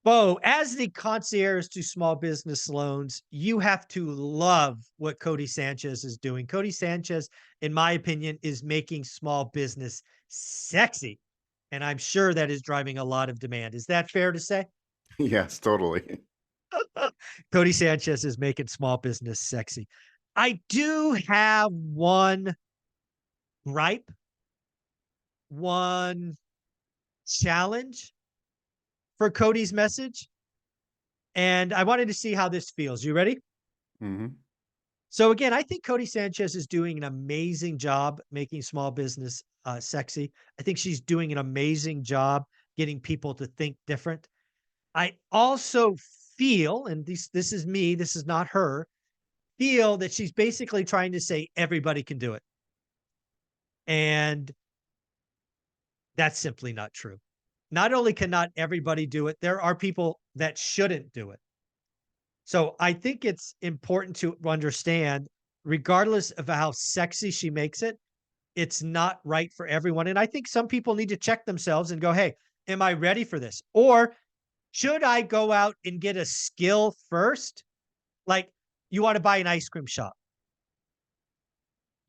Bo, as the concierge to small business loans, you have to love what Codie Sanchez is doing. Codie Sanchez, in my opinion, is making small business sexy. And I'm sure that is driving a lot of demand. Is that fair to say? Yes, totally. Codie Sanchez is making small business sexy. I do have one gripe, one challenge for Codie's message. And I wanted to see how this feels. You ready? Mhm. So again, I think Codie Sanchez is doing an amazing job making small business sexy. I think she's doing an amazing job getting people to think different. I also feel, and this is me, this is not her, feel that she's basically trying to say everybody can do it. And that's simply not true. Not only can not everybody do it, there are people that shouldn't do it. So I think it's important to understand, regardless of how sexy she makes it, it's not right for everyone. And I think some people need to check themselves and go, hey, am I ready for this? Or should I go out and get a skill first? Like you want to buy an ice cream shop.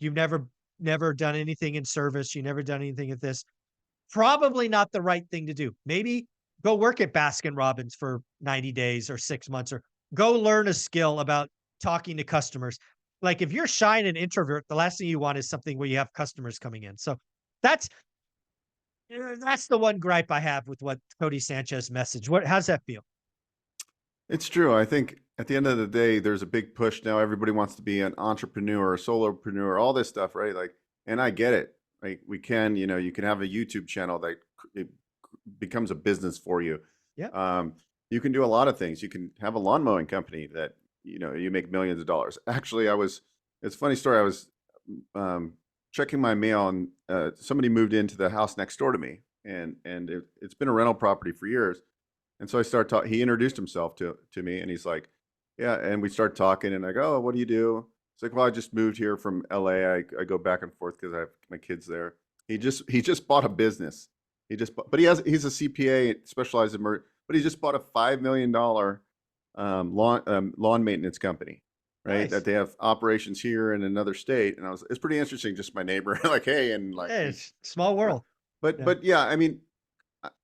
You've never done anything in service. You never done anything at this. Probably not the right thing to do. Maybe go work at Baskin Robbins for 90 days or 6 months, or go learn a skill about talking to customers. Like if you're shy and an introvert, the last thing you want is something where you have customers coming in. So that's that's the one gripe I have with what Codie Sanchez message. How's that feel? It's true. I think at the end of the day, there's a big push now. Everybody wants to be an entrepreneur, a solopreneur, all this stuff, right? Like, and I get it. Like, we can, you can have a YouTube channel that it becomes a business for you. Yeah. You can do a lot of things. You can have a lawn mowing company that, you make millions of dollars. Actually, it's a funny story. I was checking my mail and somebody moved into the house next door to me and it's been a rental property for years. And so I start talking. He introduced himself to me, and he's like, "Yeah." And we start talking, and I go, "Oh, what do you do?" It's like, "Well, I just moved here from LA. I go back and forth because I have my kids there." He just bought a business. But he's a CPA specialized in but he just bought a $5 million lawn maintenance company, right? That Nice. they have operations here in another state. And it's pretty interesting. Just my neighbor, like, hey, and like Yeah, it's small but world. but Yeah. but yeah, I mean,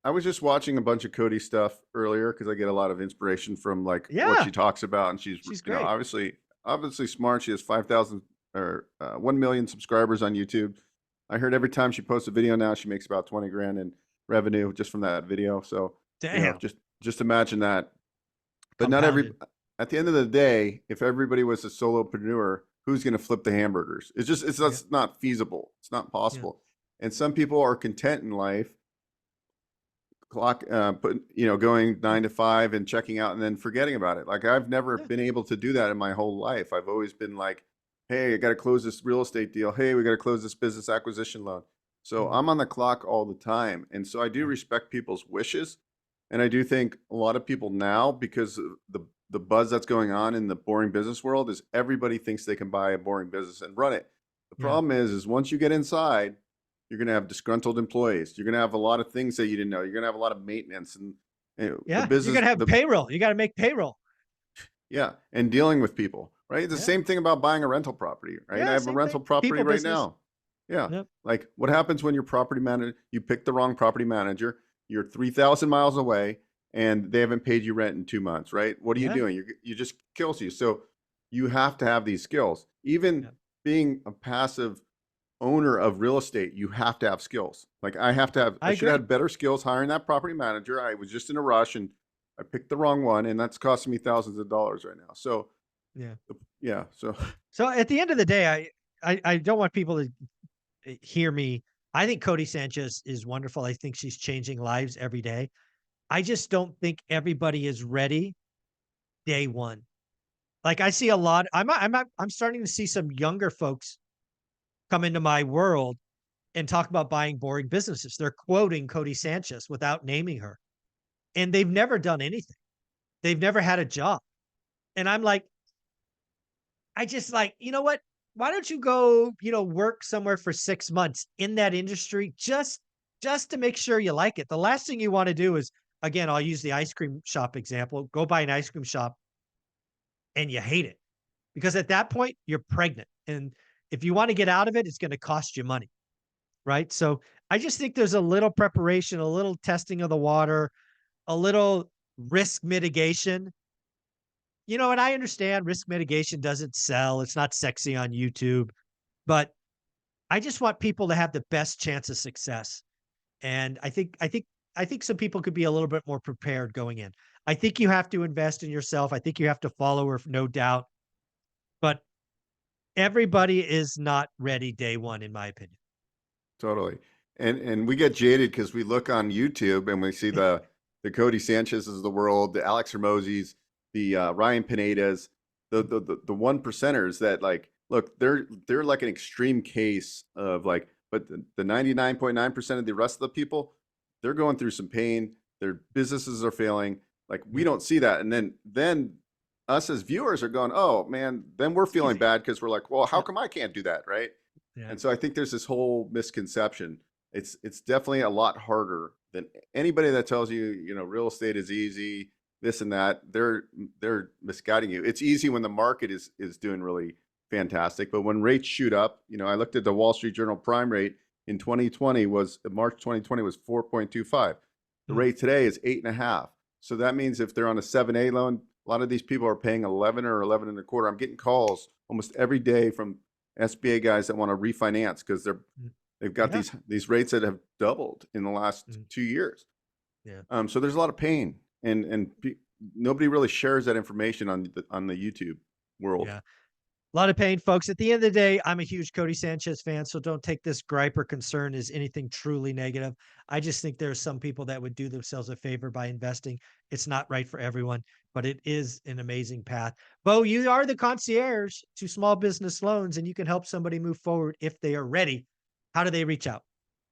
I was just watching a bunch of Cody stuff earlier because I get a lot of inspiration from like what Yeah. she talks about, and she's She's great. obviously smart. She has 5,000 or 1 million subscribers on YouTube. I heard every time she posts a video now, she makes about 20 grand in revenue just from that video. So Damn. just imagine that. But not every Compounded. at the end of the day, if everybody was a solopreneur, who's going to flip the hamburgers? It's Yeah. just not feasible. It's not Yeah. possible. And some people are content in life going 9 to 5 and checking out and then forgetting about it. Like I've never Yeah. been able to do that in my whole life. I've always been like, hey, I got to close this real estate deal. Hey, we got to close this business acquisition loan. So Mhm. I'm on the clock all the time. And so I do Yeah. respect people's wishes. And I do think a lot of people now, because of the buzz that's going on in the boring business world, is everybody thinks they can buy a boring business and run it. The Yeah. problem is once you get inside, you're going to have disgruntled employees. You're going to have a lot of things that you didn't know. You're going to have a lot of maintenance and the Yeah. You're business, gonna have payroll. You gotta make payroll. yeah, and dealing with people, right? The Yeah. same thing about buying a rental property, right? I Yeah, have a same thing. rental property People right business. now. Yeah. Yep. Like what happens when your property manager, you pick the wrong property manager, you're 3,000 miles away and they haven't paid you rent in 2 months, right? What are you Yeah. doing? You just kills you. So you have to have these skills. Even Yep. being a passive owner of real estate, you have to have skills. Like I I should have agree. had better skills hiring that property manager. I was just in a rush and I picked the wrong one, and that's costing me thousands of dollars right now. So, Yeah. yeah, so So at the end of the day, I don't want people to hear me. I think Codie Sanchez is wonderful. I think she's changing lives every day. I just don't think everybody is ready day one. Like I see a lot. I'm starting to see some younger folks come into my world and talk about buying boring businesses. They're quoting Codie Sanchez without naming her, and they've never done anything. They've never had a job. And I'm like, I just like, you know what? Why don't you go, work somewhere for 6 months in that industry just to make sure you like it. The last thing you want to do is again, I'll use the ice cream shop example. Go buy an ice cream shop and you hate it because at that point you're pregnant. And if you want to get out of it, it's going to cost you money. Right. So I just think there's a little preparation, a little testing of the water, a little risk mitigation. And I understand risk mitigation doesn't sell. It's not sexy on YouTube, but I just want people to have the best chance of success. And I think some people could be a little bit more prepared going in. I think you have to invest in yourself. I think you have to follow her, no doubt. But everybody is not ready day one, in my opinion. Totally. And we get jaded because we look on YouTube and we see the Codie Sanchez's of the world, the Alex Hermosis, the Ryan Pinedas, the one percenters that like look, they're like an extreme case of like, but the 99.9% of the rest of the people, they're going through some pain. Their businesses are failing. Like we don't see that. And then us as viewers are going, oh man, then we're feeling bad because we're like, well, how come I can't do that? Right. Yeah. And so I think there's this whole misconception. It's definitely a lot harder than anybody that tells you, real estate is easy, this and that. They're misguiding you. It's easy when the market is doing really fantastic, but when rates shoot up, I looked at the Wall Street Journal prime rate in March 2020 was 4.25. The rate today is 8.5. So that means if they're on a 7A loan, a lot of these people are paying 11 or 11 and a quarter. I'm getting calls almost every day from SBA guys that want to refinance because they've got these rates that have doubled in the last 2 years. Yeah. So there's a lot of pain, and nobody really shares that information on the YouTube world. Yeah. A lot of pain, folks. At the end of the day, I'm a huge Codie Sanchez fan, so don't take this gripe or concern as anything truly negative. I just think there are some people that would do themselves a favor by investing. It's not right for everyone, but it is an amazing path. Bo, you are the concierge to small business loans, and you can help somebody move forward if they are ready. How do they reach out?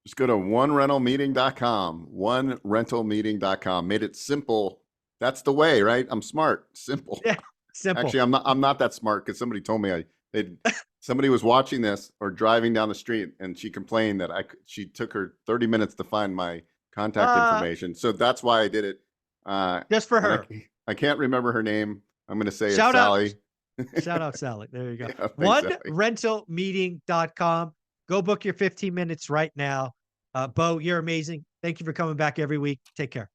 Just go to onerentalmeeting.com, onerentalmeeting.com. Made it simple. That's the way, right? I'm smart. Simple. Yeah. Simple. Actually, I'm not that smart because somebody told me somebody was watching this or driving down the street and she complained that she took her 30 minutes to find my contact information. So that's why I did it. Just for her. I can't remember her name. I'm going to say Shout it's out. Sally. Shout out Sally. There you go. Yeah, onerentalmeeting.com. Go book your 15 minutes right now. Bo, you're amazing. Thank you for coming back every week. Take care.